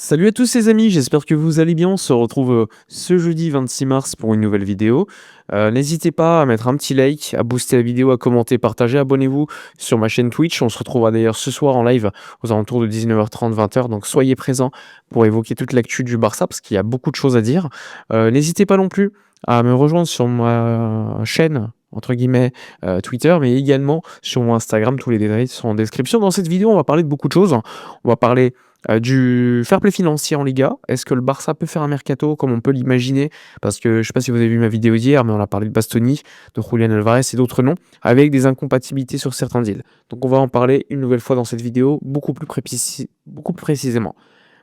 Salut à tous les amis, j'espère que vous allez bien. On se retrouve ce jeudi 26 mars pour une nouvelle vidéo. N'hésitez pas à mettre un petit like, à booster la vidéo, à commenter, partager, abonnez-vous sur ma chaîne Twitch. On se retrouvera d'ailleurs ce soir en live aux alentours de 19h30, 20h. Donc soyez présents pour évoquer toute l'actu du Barça parce qu'il y a beaucoup de choses à dire. N'hésitez pas non plus à me rejoindre sur ma chaîne entre guillemets Twitter, mais également sur mon Instagram. Tous les détails sont en description. Dans cette vidéo, on va parler de beaucoup de choses. On va parler du fair play financier en Liga. Est-ce que le Barça peut faire un mercato comme on peut l'imaginer? Parce que je ne sais pas si vous avez vu ma vidéo d'hier, mais on a parlé de Bastoni, de Julian Alvarez et d'autres noms, avec des incompatibilités sur certains deals. Donc on va en parler une nouvelle fois dans cette vidéo, beaucoup plus précisément.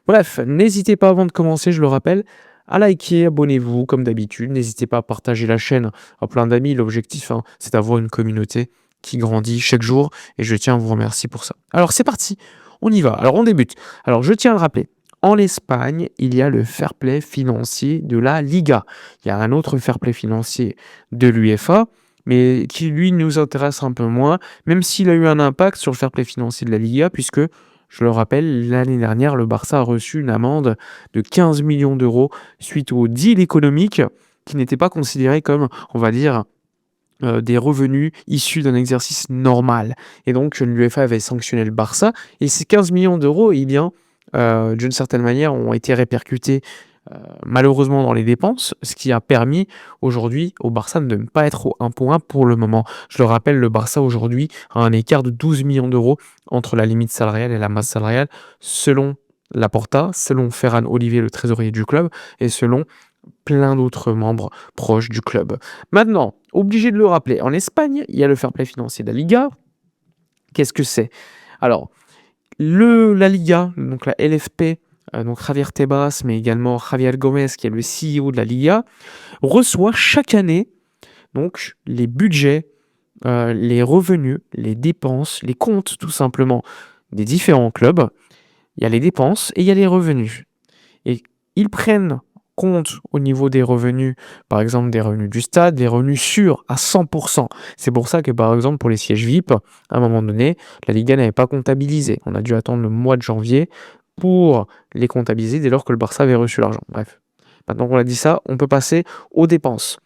Bref, n'hésitez pas avant de commencer, je le rappelle, à liker, abonnez-vous comme d'habitude. N'hésitez pas à partager la chaîne à plein d'amis. L'objectif, c'est d'avoir une communauté qui grandit chaque jour et je tiens à vous remercier pour ça. Alors c'est parti, on y va. Alors on débute. Alors je tiens à le rappeler, en Espagne, il y a le fair play financier de la Liga. Il y a un autre fair play financier de l'UEFA, mais qui lui nous intéresse un peu moins, même s'il a eu un impact sur le fair play financier de la Liga, puisque, je le rappelle, l'année dernière, le Barça a reçu une amende de 15 millions d'euros suite au deal économique qui n'était pas considéré comme, on va dire, des revenus issus d'un exercice normal. Et donc, l'UEFA avait sanctionné le Barça. Et ces 15 millions d'euros, eh bien, d'une certaine manière, ont été répercutés malheureusement dans les dépenses, ce qui a permis aujourd'hui au Barça de ne pas être au 1 pour 1 pour le moment. Je le rappelle, le Barça aujourd'hui a un écart de 12 millions d'euros entre la limite salariale et la masse salariale, selon Laporta, selon Ferran Olivier, le trésorier du club, et selon plein d'autres membres proches du club. Maintenant, obligé de le rappeler, en Espagne, il y a le fair play financier de la Liga. Qu'est-ce que c'est? Alors, la Liga, donc la LFP, donc Javier Tebas, mais également Javier Gomez, qui est le CEO de la Liga, reçoit chaque année donc les budgets, les revenus, les dépenses, les comptes tout simplement des différents clubs. Il y a les dépenses et il y a les revenus. Et ils prennent compte au niveau des revenus, par exemple des revenus du stade, des revenus sûrs à 100%. C'est pour ça que par exemple pour les sièges VIP, à un moment donné, la Liga n'avait pas comptabilisé. On a dû attendre le mois de janvier pour les comptabiliser dès lors que le Barça avait reçu l'argent. Bref, maintenant qu'on a dit ça, on peut passer aux dépenses.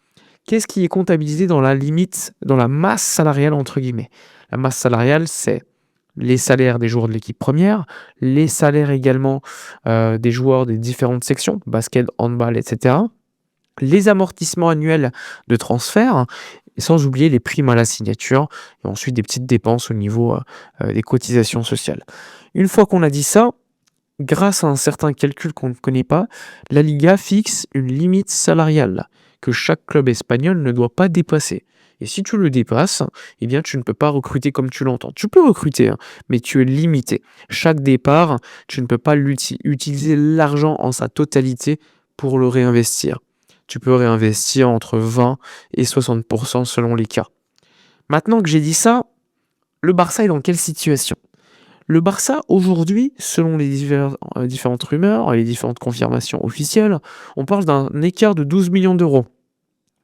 Qu'est-ce qui est comptabilisé dans la limite, dans la masse salariale entre guillemets? La masse salariale, c'est les salaires des joueurs de l'équipe première, les salaires également des joueurs des différentes sections, basket, handball, etc. Les amortissements annuels de transfert, et sans oublier les primes à la signature, et ensuite des petites dépenses au niveau des cotisations sociales. Une fois qu'on a dit ça, grâce à un certain calcul qu'on ne connaît pas, la Liga fixe une limite salariale que chaque club espagnol ne doit pas dépasser. Et si tu le dépasses, eh bien tu ne peux pas recruter comme tu l'entends. Tu peux recruter, mais tu es limité. Chaque départ, tu ne peux pas utiliser l'argent en sa totalité pour le réinvestir. Tu peux réinvestir entre 20 et 60% selon les cas. Maintenant que j'ai dit ça, le Barça est dans quelle situation? Le Barça, aujourd'hui, selon les différentes rumeurs et les différentes confirmations officielles, on parle d'un écart de 12 millions d'euros,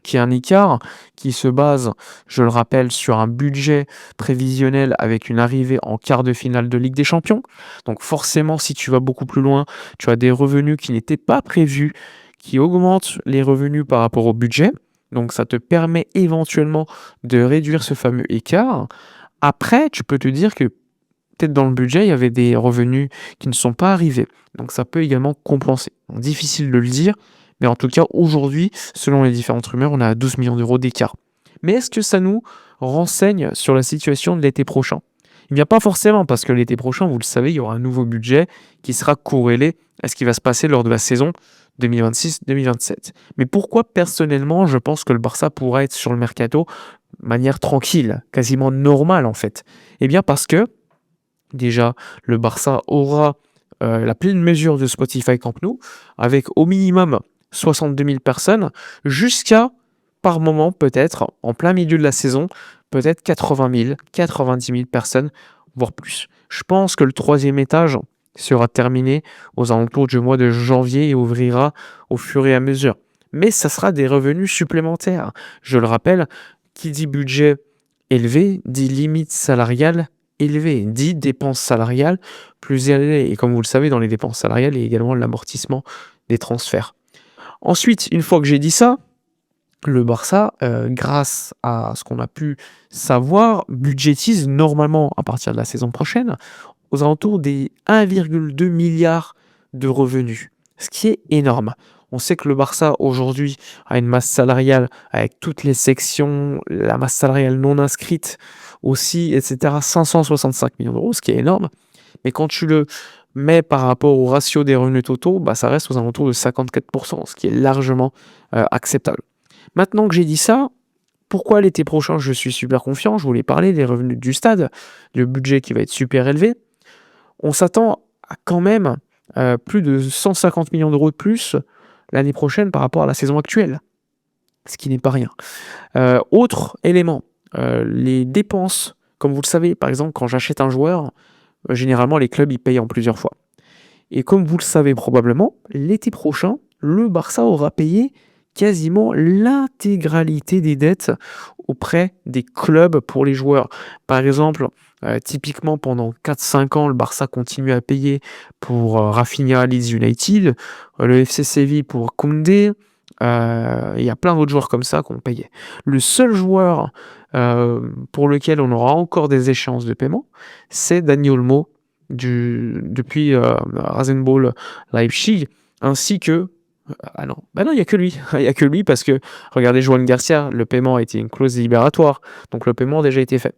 qui est un écart qui se base, je le rappelle, sur un budget prévisionnel avec une arrivée en quart de finale de Ligue des Champions. Donc forcément, si tu vas beaucoup plus loin, tu as des revenus qui n'étaient pas prévus, qui augmentent les revenus par rapport au budget. Donc ça te permet éventuellement de réduire ce fameux écart. Après, tu peux te dire que peut-être dans le budget, il y avait des revenus qui ne sont pas arrivés. Donc ça peut également compenser. Donc, difficile de le dire, mais en tout cas, aujourd'hui, selon les différentes rumeurs, on a 12 millions d'euros d'écart. Mais est-ce que ça nous renseigne sur la situation de l'été prochain? Eh bien, pas forcément, parce que l'été prochain, vous le savez, il y aura un nouveau budget qui sera corrélé à ce qui va se passer lors de la saison 2026-2027. Mais pourquoi, personnellement, je pense que le Barça pourra être sur le mercato de manière tranquille, quasiment normale en fait? Eh bien, parce que déjà, le Barça aura la pleine mesure de Spotify Camp Nou, avec au minimum 62 000 personnes, jusqu'à, par moment peut-être, en plein milieu de la saison, peut-être 80 000, 90 000 personnes, voire plus. Je pense que le troisième étage sera terminé aux alentours du mois de janvier et ouvrira au fur et à mesure. Mais ça sera des revenus supplémentaires. Je le rappelle, qui dit budget élevé, dit limite salariale élevée, dit dépenses salariales plus élevées. Et comme vous le savez, dans les dépenses salariales, il y a également l'amortissement des transferts. Ensuite, une fois que j'ai dit ça, le Barça, grâce à ce qu'on a pu savoir, budgétise normalement à partir de la saison prochaine aux alentours des 1,2 milliard de revenus, ce qui est énorme. On sait que le Barça aujourd'hui a une masse salariale avec toutes les sections, la masse salariale non inscrite aussi, etc. 565 millions d'euros, ce qui est énorme. Mais quand tu le mets par rapport au ratio des revenus totaux, bah, ça reste aux alentours de 54%, ce qui est largement acceptable. Maintenant que j'ai dit ça, pourquoi l'été prochain je suis super confiant? Je voulais parler des revenus du stade, le budget qui va être super élevé. On s'attend à quand même plus de 150 millions d'euros de plus l'année prochaine par rapport à la saison actuelle, ce qui n'est pas rien. Autre élément, les dépenses. Comme vous le savez, par exemple, quand j'achète un joueur, généralement les clubs ils payent en plusieurs fois. Et comme vous le savez probablement, l'été prochain, le Barça aura payé quasiment l'intégralité des dettes auprès des clubs pour les joueurs. Par exemple, typiquement pendant 4-5 ans, le Barça continue à payer pour Rafinha, Leeds United, le FC Séville pour Koundé. Il y a plein d'autres joueurs comme ça qu'on payait. Le seul joueur pour lequel on aura encore des échéances de paiement, c'est Dani Olmo depuis Rasenball Leipzig, ainsi que ah non, bah non, il y a que lui. Il y a que lui parce que regardez Joan Garcia, le paiement a été une clause libératoire, donc le paiement a déjà été fait.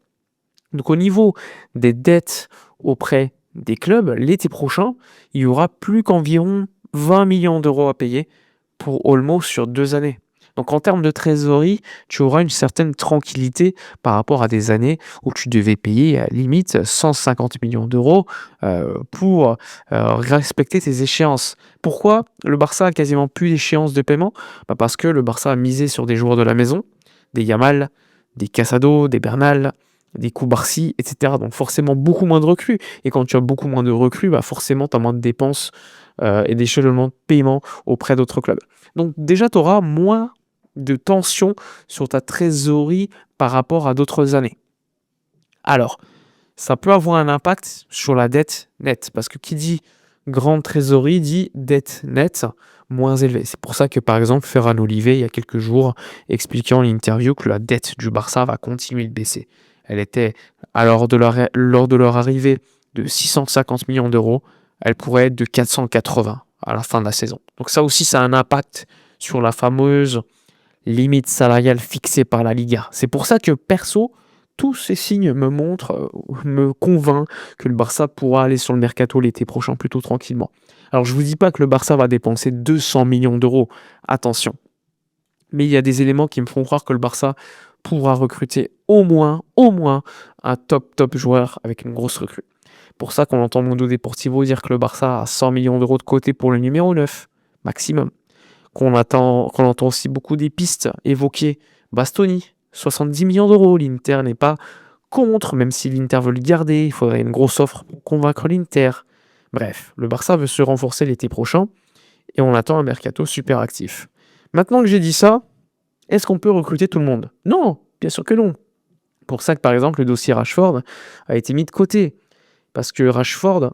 Donc au niveau des dettes auprès des clubs, l'été prochain, il y aura plus qu'environ 20 millions d'euros à payer pour Olmo sur 2 années. Donc en termes de trésorerie, tu auras une certaine tranquillité par rapport à des années où tu devais payer à limite 150 millions d'euros pour respecter tes échéances. Pourquoi le Barça a quasiment plus d'échéances de paiement? Bah parce que le Barça a misé sur des joueurs de la maison, des Yamal, des Casado, des Bernal, des Koubarsi, etc. Donc forcément beaucoup moins de recrues. Et quand tu as beaucoup moins de recrues, bah forcément tu as moins de dépenses et d'échelonnement de paiement auprès d'autres clubs. Donc déjà, tu auras moins de tension sur ta trésorerie par rapport à d'autres années. Alors, ça peut avoir un impact sur la dette nette, parce que qui dit grande trésorerie dit dette nette moins élevée. C'est pour ça que par exemple Ferran Olivet, il y a quelques jours, expliquait en interview que la dette du Barça va continuer de baisser. Elle était, lors de leur arrivée, de 650 millions d'euros, elle pourrait être de 480 à la fin de la saison. Donc ça aussi, ça a un impact sur la fameuse limite salariale fixée par la Liga. C'est pour ça que perso, tous ces signes me montrent, me convainc que le Barça pourra aller sur le mercato l'été prochain plutôt tranquillement. Alors je ne vous dis pas que le Barça va dépenser 200 millions d'euros, attention. Mais il y a des éléments qui me font croire que le Barça pourra recruter au moins un top joueur avec une grosse recrue. Pour ça qu'on entend Mundo Deportivo dire que le Barça a 100 millions d'euros de côté pour le numéro 9, maximum. Qu'on entend aussi beaucoup des pistes évoquées. Bastoni, 70 millions d'euros. L'Inter n'est pas contre, même si l'Inter veut le garder. Il faudrait une grosse offre pour convaincre l'Inter. Bref, le Barça veut se renforcer l'été prochain et on attend un mercato super actif. Maintenant que j'ai dit ça, est-ce qu'on peut recruter tout le monde? Non, bien sûr que non. Pour ça que par exemple le dossier Rashford a été mis de côté. Parce que Rashford,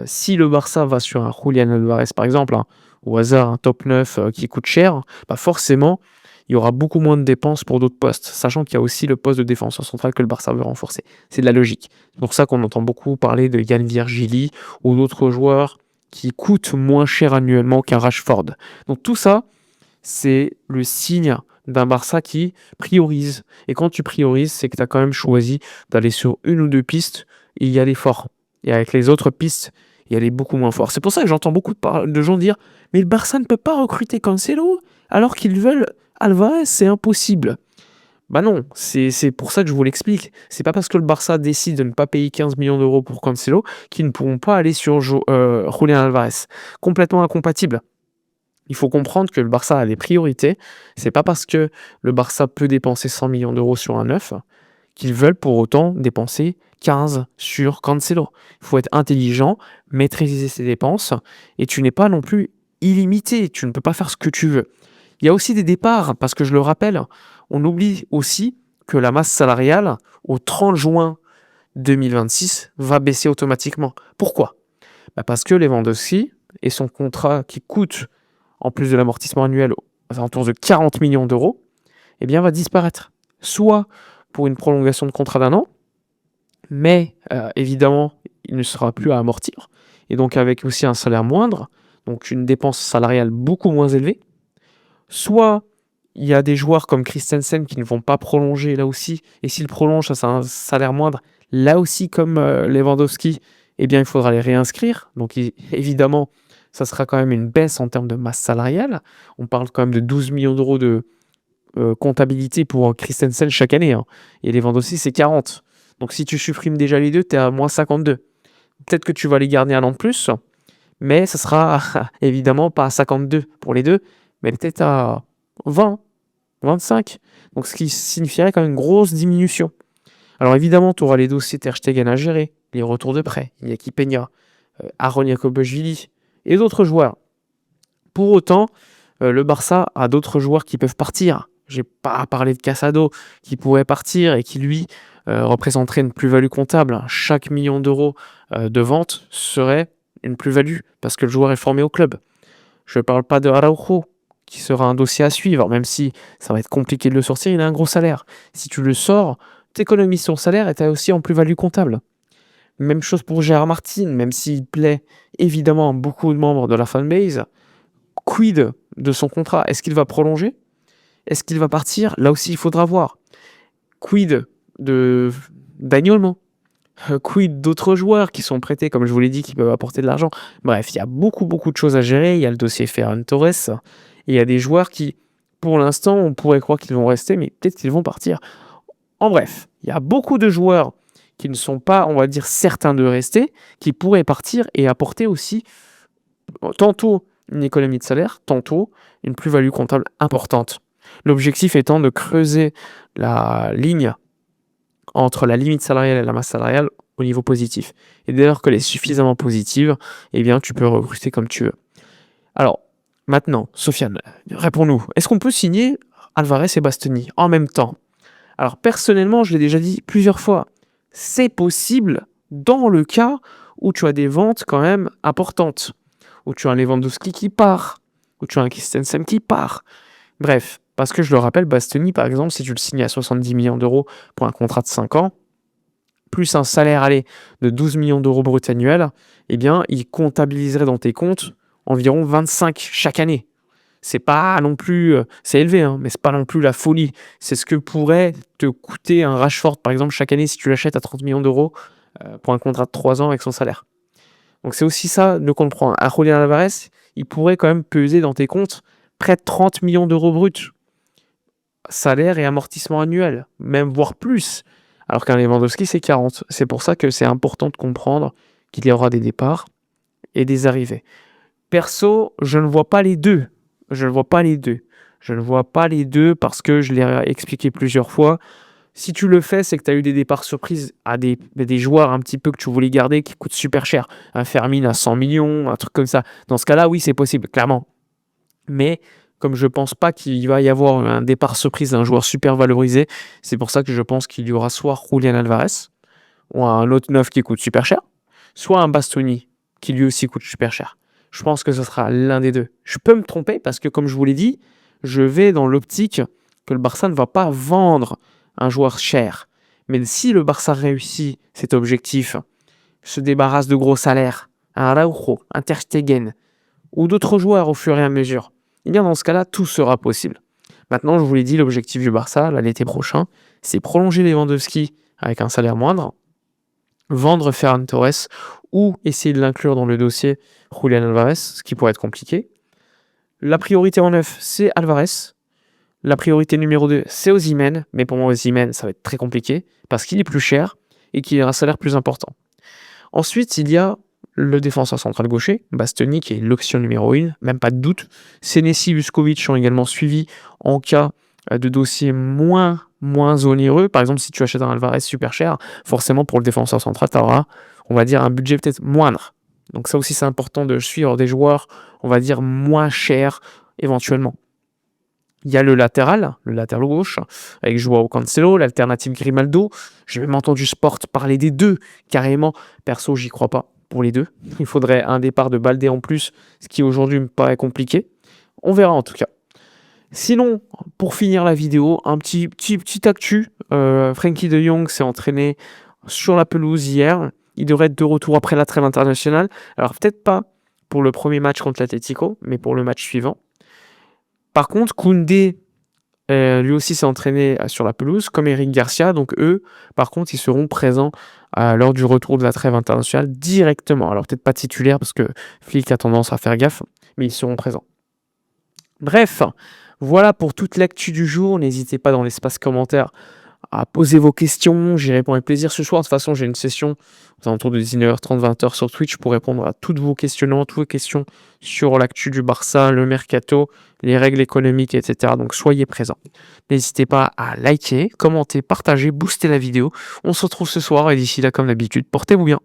si le Barça va sur un Julian Alvarez par exemple, au hasard un top 9 qui coûte cher, bah forcément, il y aura beaucoup moins de dépenses pour d'autres postes, sachant qu'il y a aussi le poste de défenseur central que le Barça veut renforcer. C'est de la logique. C'est pour ça qu'on entend beaucoup parler de Yann Virgili ou d'autres joueurs qui coûtent moins cher annuellement qu'un Rashford. Donc tout ça, c'est le signe d'un Barça qui priorise. Et quand tu priorises, c'est que tu as quand même choisi d'aller sur une ou deux pistes et y aller fort. Et avec les autres pistes, y aller beaucoup moins fort. C'est pour ça que j'entends beaucoup de gens dire « Mais le Barça ne peut pas recruter Cancelo alors qu'ils veulent Alvarez, c'est impossible. » Bah non, c'est pour ça que je vous l'explique. C'est pas parce que le Barça décide de ne pas payer 15 millions d'euros pour Cancelo qu'ils ne pourront pas aller sur Julian Alvarez. Complètement incompatible. Il faut comprendre que le Barça a des priorités. C'est pas parce que le Barça peut dépenser 100 millions d'euros sur un 9 qu'ils veulent pour autant dépenser 15 sur Cancelo. Il faut être intelligent, maîtriser ses dépenses, et tu n'es pas non plus illimité. Tu ne peux pas faire ce que tu veux. Il y a aussi des départs, parce que je le rappelle, on oublie aussi que la masse salariale, au 30 juin 2026 va baisser automatiquement. Pourquoi? Parce que Lewandowski et son contrat qui coûte, en plus de l'amortissement annuel, aux alentours de 40 millions d'euros, eh bien, va disparaître. Soit pour une prolongation de contrat d'1 an, mais évidemment, il ne sera plus à amortir, et donc avec aussi un salaire moindre, donc une dépense salariale beaucoup moins élevée. Soit il y a des joueurs comme Christensen qui ne vont pas prolonger là aussi, et s'ils prolongent, ça c'est un salaire moindre. Là aussi, comme Lewandowski, eh bien, il faudra les réinscrire. Donc évidemment, ça sera quand même une baisse en termes de masse salariale. On parle quand même de 12 millions d'euros de comptabilité pour Christensen chaque année, hein. Et Lewandowski, c'est 40. Donc si tu supprimes déjà les deux, tu es à moins 52. Peut-être que tu vas les garder un an de plus, mais ça sera évidemment pas à 52 pour les deux, mais peut-être à 20, 25. Donc ce qui signifierait quand même une grosse diminution. Alors évidemment, tu auras les dossiers Ter Stegen à gérer, les retours de prêt, Iñaki Peña, Aaron Jakubović et d'autres joueurs. Pour autant, le Barça a d'autres joueurs qui peuvent partir. J'ai pas parlé de Casado qui pourrait partir et qui lui représenterait une plus-value comptable. Chaque million d'euros de vente serait une plus-value parce que le joueur est formé au club. Je ne parle pas de Araujo qui sera un dossier à suivre, même si ça va être compliqué de le sortir, il a un gros salaire. Si tu le sors, tu économises son salaire et tu as aussi en plus-value comptable. Même chose pour Gérard Martin, même s'il plaît évidemment à beaucoup de membres de la fanbase. Quid de son contrat? Est-ce qu'il va prolonger? Est-ce qu'il va partir? Là aussi, il faudra voir. Quid de Dani Olmo? Quid d'autres joueurs qui sont prêtés, comme je vous l'ai dit, qui peuvent apporter de l'argent? Bref, il y a beaucoup de choses à gérer. Il y a le dossier Ferran Torres. Et il y a des joueurs qui, pour l'instant, on pourrait croire qu'ils vont rester, mais peut-être qu'ils vont partir. En bref, il y a beaucoup de joueurs qui ne sont pas, on va dire, certains de rester, qui pourraient partir et apporter aussi tantôt une économie de salaire, tantôt une plus-value comptable importante. L'objectif étant de creuser la ligne entre la limite salariale et la masse salariale au niveau positif. Et dès lors qu'elle est suffisamment positive, eh bien, tu peux recruter comme tu veux. Alors, maintenant, Sofiane, réponds-nous. Est-ce qu'on peut signer Alvarez et Bastoni en même temps? Alors, personnellement, je l'ai déjà dit plusieurs fois, c'est possible dans le cas où tu as des ventes quand même importantes, où tu as un Lewandowski qui part, où tu as un Christensen qui part. Bref, parce que je le rappelle, Bastoni, par exemple, si tu le signes à 70 millions d'euros pour un contrat de 5 ans, plus un salaire de 12 millions d'euros brut annuel, eh bien, il comptabiliserait dans tes comptes environ 25 chaque année. C'est pas non plus, c'est élevé, hein, mais c'est pas non plus la folie. C'est ce que pourrait te coûter un Rashford, par exemple, chaque année si tu l'achètes à 30 millions d'euros pour un contrat de 3 ans avec son salaire. Donc c'est aussi ça de comprendre. À Julián Alvarez, il pourrait quand même peser dans tes comptes près de 30 millions d'euros bruts. Salaire et amortissement annuel, même voire plus. Alors qu'un Lewandowski, c'est 40. C'est pour ça que c'est important de comprendre qu'il y aura des départs et des arrivées. Perso, je ne vois pas les deux. Je ne vois pas les deux parce que je l'ai expliqué plusieurs fois. Si tu le fais, c'est que tu as eu des départs surprises à des joueurs un petit peu que tu voulais garder qui coûtent super cher. Un Fermin à 100 millions, un truc comme ça. Dans ce cas-là, oui, c'est possible, clairement. Mais comme je ne pense pas qu'il va y avoir un départ surprise d'un joueur super valorisé, c'est pour ça que je pense qu'il y aura soit Julián Alvarez, ou un autre neuf qui coûte super cher, soit un Bastoni qui lui aussi coûte super cher. Je pense que ce sera l'un des deux. Je peux me tromper parce que, comme je vous l'ai dit, je vais dans l'optique que le Barça ne va pas vendre un joueur cher. Mais si le Barça réussit cet objectif, se débarrasse de gros salaires, un Araujo, un Ter Stegen, ou d'autres joueurs au fur et à mesure, eh bien dans ce cas-là, tout sera possible. Maintenant, je vous l'ai dit, l'objectif du Barça, là, l'été prochain, c'est prolonger Lewandowski avec un salaire moindre, vendre Ferran Torres ou essayer de l'inclure dans le dossier Julián Alvarez, ce qui pourrait être compliqué. La priorité en neuf, c'est Alvarez. La priorité numéro 2, c'est Osimhen. Mais pour moi, Osimhen, ça va être très compliqué parce qu'il est plus cher et qu'il a un salaire plus important. Ensuite, il y a le défenseur central gaucher, Bastoni, qui est l'option numéro 1, même pas de doute. Senesi, Vuskovic sont également suivis en cas de dossier moins onéreux. Par exemple, si tu achètes un Alvarez super cher, forcément pour le défenseur central, tu auras, on va dire, un budget peut-être moindre. Donc ça aussi, c'est important de suivre des joueurs, on va dire, moins chers éventuellement. Il y a le latéral gauche, avec Joao Cancelo, l'alternative Grimaldo. J'ai même entendu Sport parler des 2 carrément. Perso, j'y crois pas pour les 2. Il faudrait un départ de Baldé en plus, ce qui aujourd'hui me paraît compliqué. On verra en tout cas. Sinon, pour finir la vidéo, un petit actu. Frenkie de Jong s'est entraîné sur la pelouse hier. Il devrait être de retour après la trêve internationale. Alors peut-être pas pour le premier match contre l'Atlético, mais pour le match suivant. Par contre, Koundé, lui aussi s'est entraîné sur la pelouse, comme Eric Garcia. Donc eux, par contre, ils seront présents lors du retour de la trêve internationale directement. Alors peut-être pas titulaire parce que Flick a tendance à faire gaffe, mais ils seront présents. Bref, voilà pour toute l'actu du jour. N'hésitez pas dans l'espace commentaire à poser vos questions. J'y réponds avec plaisir ce soir. De toute façon, j'ai une session aux alentours de 19h30, 20h sur Twitch pour répondre à toutes vos questionnements, toutes vos questions sur l'actu du Barça, le mercato, les règles économiques, etc. Donc soyez présents. N'hésitez pas à liker, commenter, partager, booster la vidéo. On se retrouve ce soir et d'ici là, comme d'habitude, portez-vous bien.